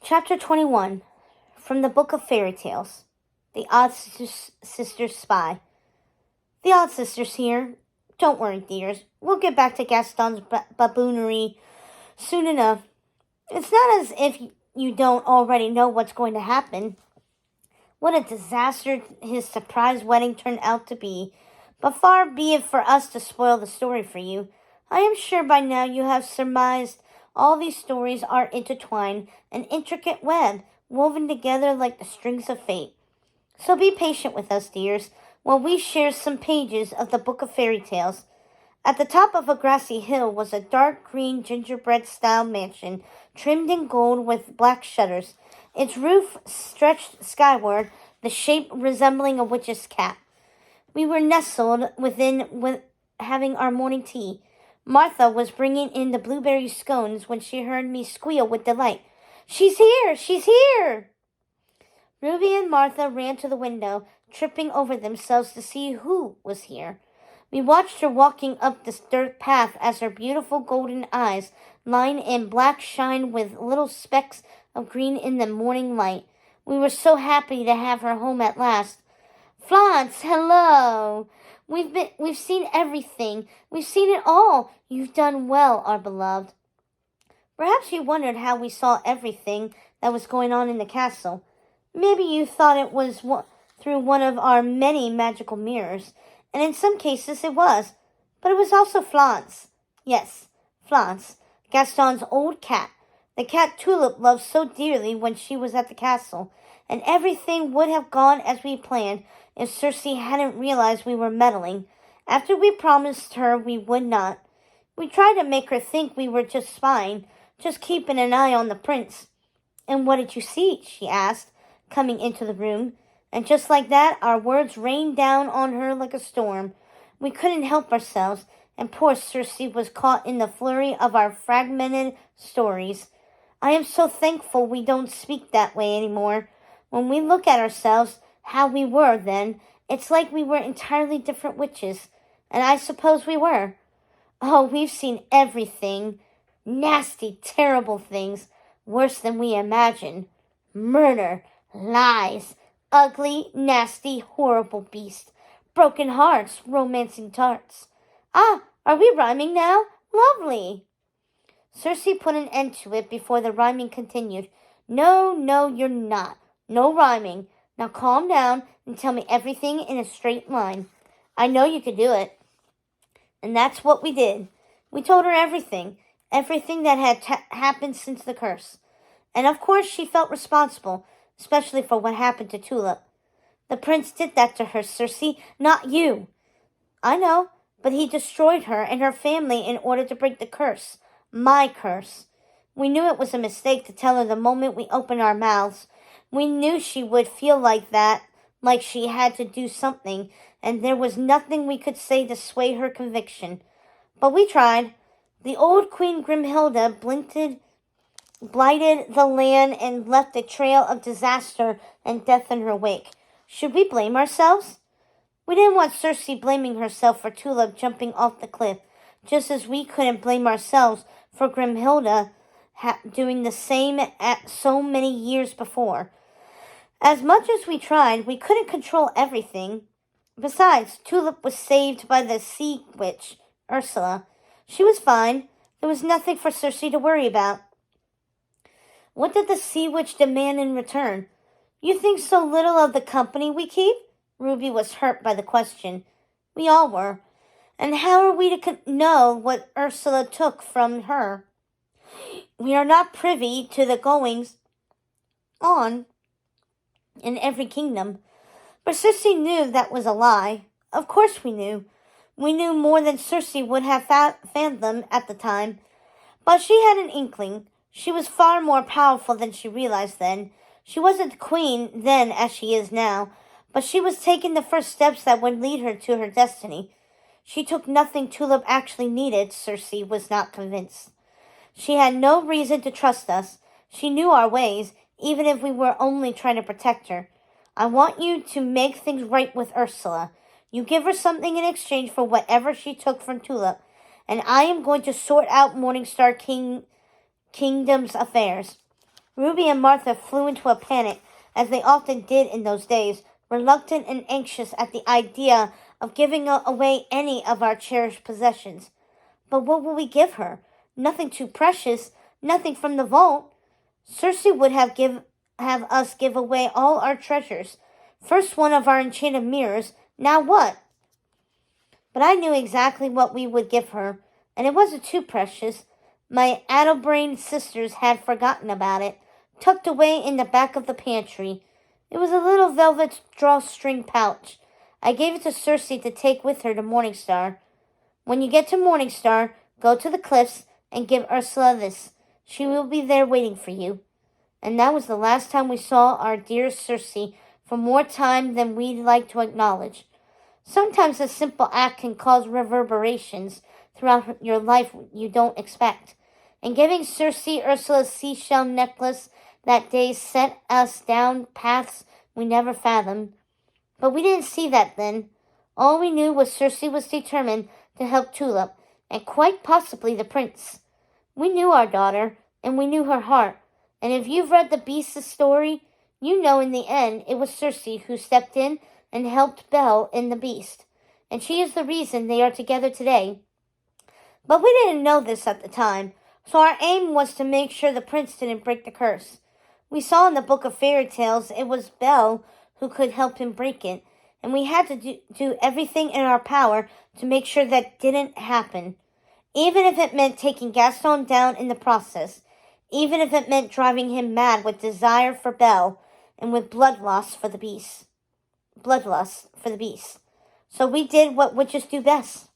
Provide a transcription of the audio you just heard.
Chapter 21 from the Book of Fairy Tales. The Odd Sisters Spy. The Odd Sisters here. Don't worry, dears. We'll get back to Gaston's baboonery soon enough. It's not as if you don't already know what's going to happen. What a disaster his surprise wedding turned out to be. But far be it for us to spoil the story for you. I am sure by now you have surmised all these stories are intertwined, an intricate web, woven together like the strings of fate. So be patient with us, dears, while we share some pages of the Book of Fairy Tales. At the top of a grassy hill was a dark green gingerbread-style mansion, trimmed in gold with black shutters. Its roof stretched skyward, the shape resembling a witch's cap. We were nestled within having our morning tea. Martha was bringing in the blueberry scones when she heard me squeal with delight. "She's here! She's here!" Ruby and Martha ran to the window, tripping over themselves to see who was here. We watched her walking up the dirt path as her beautiful golden eyes lined in black shine with little specks of green in the morning light. We were so happy to have her home at last. "Florence, hello! We've seen everything. We've seen it all. You've done well, our beloved." Perhaps you wondered how we saw everything that was going on in the castle. Maybe you thought it was through one of our many magical mirrors, and in some cases it was. But it was also Florence. Yes, Florence, Gaston's old cat. The cat Tulip loved so dearly when she was at the castle, and everything would have gone as we planned if Circe hadn't realized we were meddling, after we promised her we would not. We tried to make her think we were just spying, just keeping an eye on the prince. "And what did you see?" she asked, coming into the room. And just like that, our words rained down on her like a storm. We couldn't help ourselves, and poor Circe was caught in the flurry of our fragmented stories. I am so thankful we don't speak that way anymore. When we look at ourselves, how we were then, it's like we were entirely different witches. And I suppose we were. Oh, we've seen everything. Nasty, terrible things, worse than we imagined. Murder, lies, ugly, nasty, horrible beasts. Broken hearts, romancing tarts. Ah, are we rhyming now? Lovely! Circe put an end to it before the rhyming continued. No, you're not. No rhyming. Now calm down and tell me everything in a straight line. I know you could do it." And that's what we did. We told her everything that had happened since the curse. And of course she felt responsible, especially for what happened to Tulip. "The prince did that to her, Circe, not you." "I know, but he destroyed her and her family in order to break the curse. My curse. We knew it was a mistake to tell her the moment we opened our mouths. We knew she would feel like that, like she had to do something, and there was nothing we could say to sway her conviction. But we tried. The old Queen Grimhilda blighted the land and left a trail of disaster and death in her wake. Should we blame ourselves? We didn't want Circe blaming herself for Tulip jumping off the cliff, just as we couldn't blame ourselves for Grimhilda doing the same at so many years before. As much as we tried, we couldn't control everything. Besides, Tulip was saved by the sea witch, Ursula. She was fine. There was nothing for Circe to worry about. What did the sea witch demand in return? You think so little of the company we keep? Ruby was hurt by the question. We all were. And how are we to know what Ursula took from her? We are not privy to the goings on in every kingdom. But Circe knew that was a lie. Of course we knew. We knew more than Circe would have fathomed at the time. But she had an inkling. She was far more powerful than she realized then. She wasn't the queen then as she is now, but she was taking the first steps that would lead her to her destiny. She took nothing Tulip actually needed, Circe was not convinced. She had no reason to trust us. She knew our ways, even if we were only trying to protect her. I want you to make things right with Ursula. You give her something in exchange for whatever she took from Tulip, and I am going to sort out Morningstar Kingdom's affairs. Ruby and Martha flew into a panic, as they often did in those days, reluctant and anxious at the idea of giving away any of our cherished possessions. But what will we give her? Nothing too precious, nothing from the vault. Circe would have us give away all our treasures. First one of our enchanted mirrors, now what? But I knew exactly what we would give her, and it wasn't too precious. My addle-brained sisters had forgotten about it, tucked away in the back of the pantry. It was a little velvet drawstring pouch. I gave it to Circe to take with her to Morningstar. When you get to Morningstar, go to the cliffs and give Ursula this. She will be there waiting for you. And that was the last time we saw our dear Circe for more time than we'd like to acknowledge. Sometimes a simple act can cause reverberations throughout your life you don't expect. And giving Circe Ursula's seashell necklace that day sent us down paths we never fathomed. But we didn't see that then. All we knew was Circe was determined to help Tulip, and quite possibly the prince. We knew our daughter, and we knew her heart, and if you've read the Beast's story, you know in the end it was Circe who stepped in and helped Belle in the Beast, and she is the reason they are together today. But we didn't know this at the time, so our aim was to make sure the prince didn't break the curse. We saw in the book of fairy tales it was Belle who could help him break it, and we had to do everything in our power to make sure that didn't happen, even if it meant taking Gaston down in the process, even if it meant driving him mad with desire for Belle and with bloodlust for the beast. So we did what witches do best.